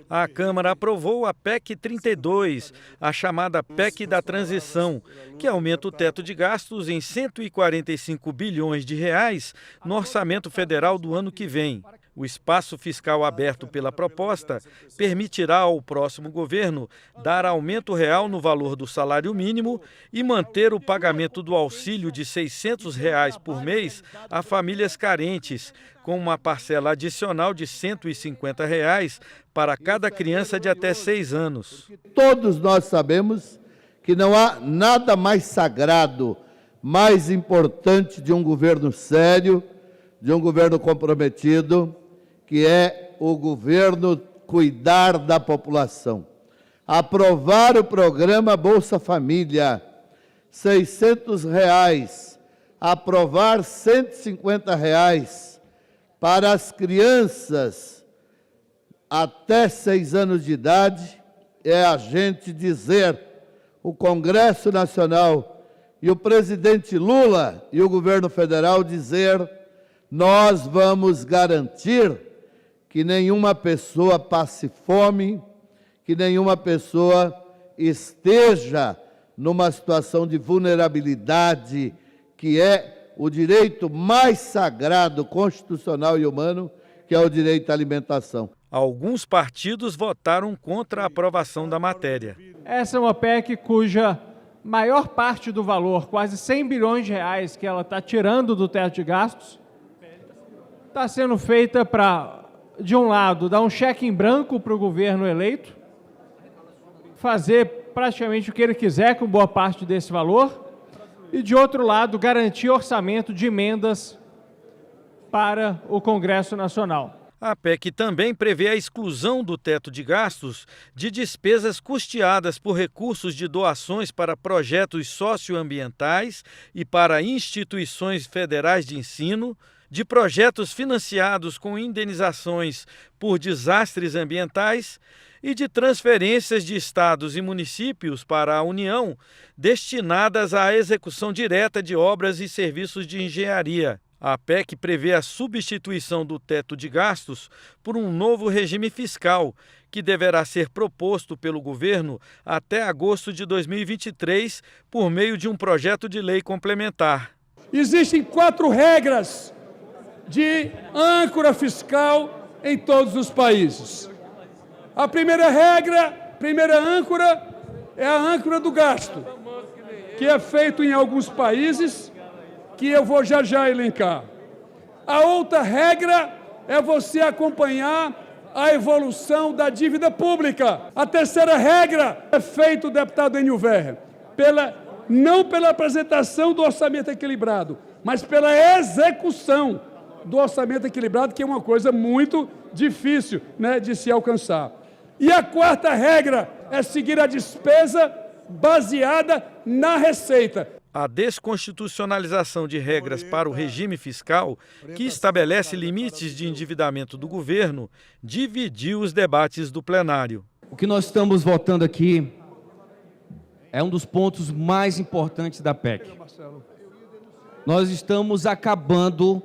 A Câmara aprovou a PEC 32, a chamada PEC da Transição, que aumenta o teto de gastos em 145 bilhões de reais no orçamento federal do ano que vem. O espaço fiscal aberto pela proposta permitirá ao próximo governo dar aumento real no valor do salário mínimo e manter o pagamento do auxílio de R$ 600 por mês a famílias carentes, com uma parcela adicional de R$ 150 para cada criança de até 6 anos. Todos nós sabemos que não há nada mais sagrado, mais importante de um governo sério, de um governo comprometido, que é o governo cuidar da população. Aprovar o programa Bolsa Família, R$ 600, aprovar R$ 150 para as crianças até 6 anos de idade, é a gente dizer, o Congresso Nacional e o presidente Lula e o governo federal dizer, nós vamos garantir que nenhuma pessoa passe fome, que nenhuma pessoa esteja numa situação de vulnerabilidade, que é o direito mais sagrado, constitucional e humano, que é o direito à alimentação. Alguns partidos votaram contra a aprovação da matéria. Essa é uma PEC cuja maior parte do valor, quase 100 bilhões de reais que ela está tirando do teto de gastos, está sendo feita para, de um lado, dar um cheque em branco para o governo eleito, fazer praticamente o que ele quiser com boa parte desse valor, e, de outro lado, garantir orçamento de emendas para o Congresso Nacional. A PEC também prevê a exclusão do teto de gastos de despesas custeadas por recursos de doações para projetos socioambientais e para instituições federais de ensino, de projetos financiados com indenizações por desastres ambientais e de transferências de estados e municípios para a União destinadas à execução direta de obras e serviços de engenharia. A PEC prevê a substituição do teto de gastos por um novo regime fiscal, que deverá ser proposto pelo governo até agosto de 2023 por meio de um projeto de lei complementar. Existem 4 regras de âncora fiscal em todos os países. A primeira regra, primeira âncora, é a âncora do gasto, que é feito em alguns países, que eu vou já elencar. A outra regra é você acompanhar a evolução da dívida pública. A terceira regra é feita, deputado Enio Verra, não pela apresentação do orçamento equilibrado, mas pela execução do orçamento equilibrado, que é uma coisa muito difícil, né, de se alcançar. E a quarta regra é seguir a despesa baseada na receita. A desconstitucionalização de regras para o regime fiscal, que estabelece limites de endividamento do governo, dividiu os debates do plenário. O que nós estamos votando aqui é um dos pontos mais importantes da PEC. Nós estamos acabando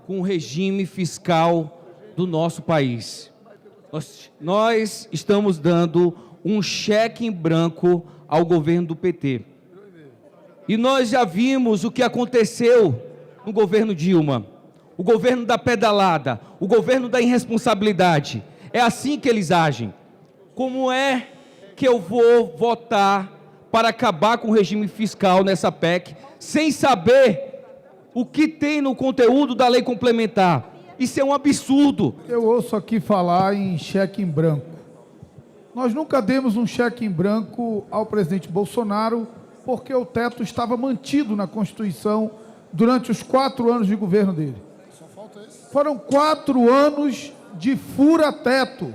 com o regime fiscal do nosso país. Nós estamos dando um cheque em branco ao governo do PT. E nós já vimos o que aconteceu no governo Dilma, o governo da pedalada, o governo da irresponsabilidade. É assim que eles agem. Como é que eu vou votar para acabar com o regime fiscal nessa PEC, sem saber o que tem no conteúdo da lei complementar? Isso é um absurdo. Eu ouço aqui falar em cheque em branco. Nós nunca demos um cheque em branco ao presidente Bolsonaro, porque o teto estava mantido na Constituição durante os 4 anos de governo dele. Foram 4 anos de fura-teto.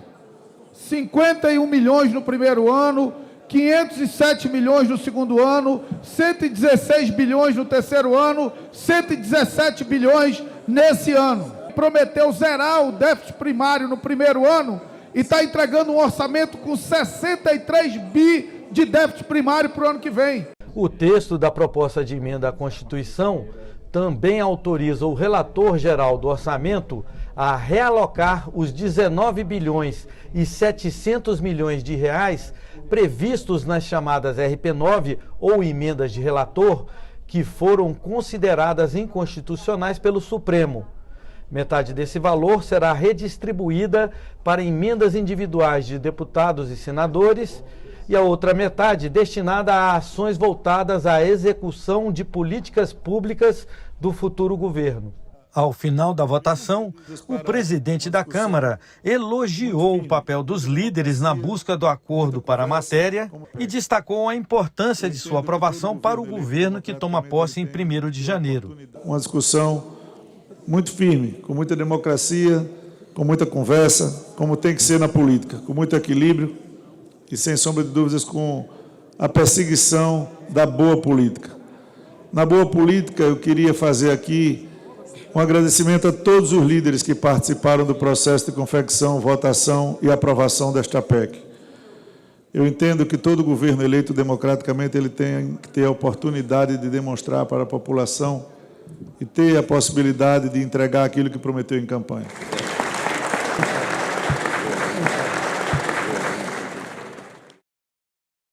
51 milhões no primeiro ano, 507 milhões no segundo ano, 116 bilhões no terceiro ano, 117 bilhões nesse ano. Prometeu zerar o déficit primário no primeiro ano e está entregando um orçamento com 63 bi de déficit primário para o ano que vem. O texto da proposta de emenda à Constituição também autoriza o relator geral do orçamento a realocar os 19 bilhões e 700 milhões de reais previstos nas chamadas RP9 ou emendas de relator, que foram consideradas inconstitucionais pelo Supremo. Metade desse valor será redistribuída para emendas individuais de deputados e senadores e a outra metade destinada a ações voltadas à execução de políticas públicas do futuro governo. Ao final da votação, o presidente da Câmara elogiou o papel dos líderes na busca do acordo para a matéria e destacou a importância de sua aprovação para o governo que toma posse em 1º de janeiro. Uma discussão muito firme, com muita democracia, com muita conversa, como tem que ser na política, com muito equilíbrio e, sem sombra de dúvidas, com a perseguição da boa política. Na boa política, eu queria fazer aqui um agradecimento a todos os líderes que participaram do processo de confecção, votação e aprovação desta PEC. Eu entendo que todo governo eleito democraticamente ele tem que ter a oportunidade de demonstrar para a população e ter a possibilidade de entregar aquilo que prometeu em campanha.